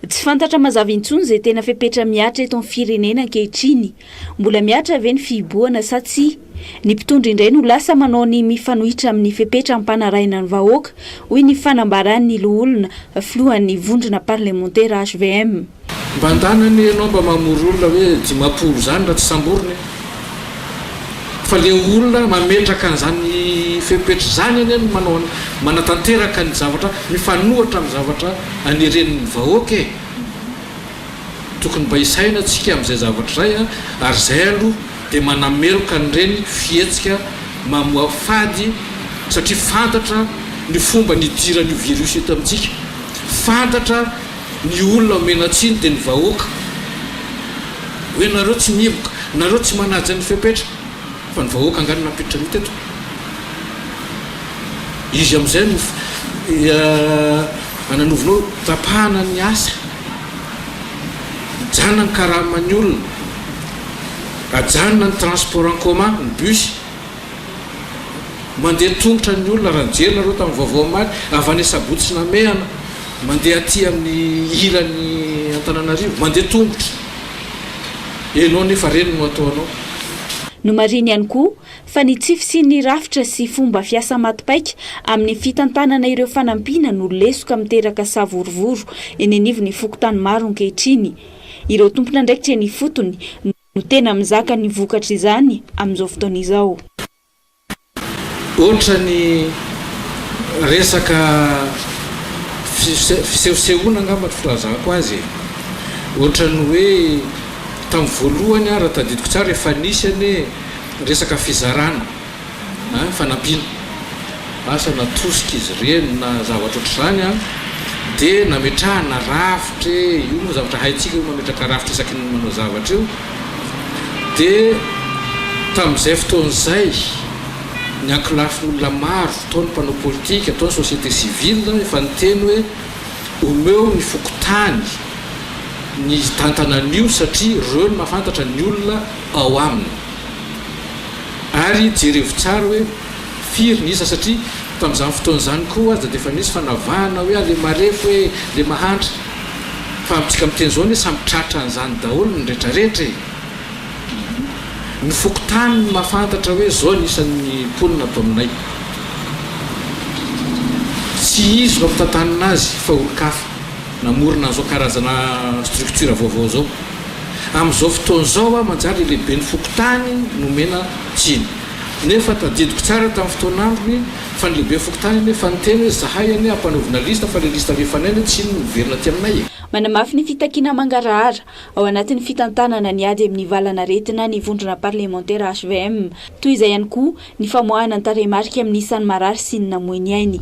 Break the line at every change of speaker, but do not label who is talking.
Tsy fantatra mazava intsony izay tena fepetra miatra eto amin'ny firenena ankehitriny. Mbola miatra ve ny fihiboana sa tsy? Ny mpitondra indray no lasa manao ny mifanohitra amin'ny fepetra ampanaraina ny vahoaka, hoy ny fanambaran'ny loholona filohan'ny vondrona parlementaire HVM.
Mba antanany ianao mba mamory olona hoe dimapolo zany raha tsy samboriny. Fa le olona mametraka an'izany fepetra zany eny no manao manatanteraka ny zavatra, mifanohitra amin'ny zavatra aneren'ny vahoaka e. Tokony mba isaina antsika amin'izay zavatra izay ary izay aloha dia manameloka an'ireny fihetsika mamoa fady satria fantatra ny fomba nidiran'io virus eto amintsika. Fantatra ny olona omena tsiny dia ny vahoaka. Hoe nareo tsy mihiboka, nareo tsy manaja ny fepetra. Fa ny vahoaka angano nampiditra ny teto. Izy amin'izay ananovinao tapahana ny asa, ajanona ny karaman'ny olona, ajanona ny transport en commun, ny bus, mandeha tongotra ny olona raha nijery nareo tamin'ny vaovao maly avy any Sabotsy sy Namehana, mandeha aty amin'ny ilan'ny Antananarivo, mandeha tongotra. Enao nefa reny no ataonao.
No mariny ihany koa fa ny tsify sy ny rafitra sy fomba fiasa matipaika amin'ny fitantanana ireo fanampina no lesoka miteraka savorovoro eny anivon'ny fokontany maro ankehitriny. Ireo tompona ndraikitra ny fotony no tena mizaka ny vokatra izany amin'izao fotoana izao.
Ohatra ny resaka fisehosehoana angamba filazako azy. Ohatra ny hoe tamin'ny voalohany raha tadidiko tsara efa nisy any resaka fizarana fanampiana asa natosika izy ireny na zavatra ohatr'izany dia nametrahana rafitra io moa zavatra haitsika io mametraka rafitra isaky ny manao zavatra io. Dia tamin'izay fotoan'izay ny ankilafin'olona maro ataony mpanao politika, ataony société civile efa niteny hoe omeo ny fokotany ny tantanan'io satria reo no mahafantatra ny olona ao aminy. Ary jerevo tsara hoe firy ny isa satria tamin'izany fotoan'izany koa aza dia efa nisy fanavahana hoe ale marefo hoe le mahantra. Fa amintsika miteny izao hoe samy tratra an'izany daholo ny rehetrarehetra. Ny fokotany no mahafantatra hoe zao ny isan'ny mponina ato aminay. Tsy izy no ampitantanina azy fa olo-kafa namorona an'izao karazana structure vaovao zao. Amin'izao fotoan'izao manjary lehibe ny fokotany nomena tsiny. Nefa tadidiko tsara tamin'ny fotoan'androny fa ny lehibe fokotany nefa niteny hoe zahay any ampanovina lista fa le lista rehefanay tsiny miverina aty aminay.
Manamafy ny fitakiana mangarahara ao anatin'ny fitantanana ny ady amin'ny valanaretina ny vondrona parlementaire HVM. Toy izay ihany koa ny famoahana ny tarehimarika amin'ny isan'ny marary sy ny namoeny ainy.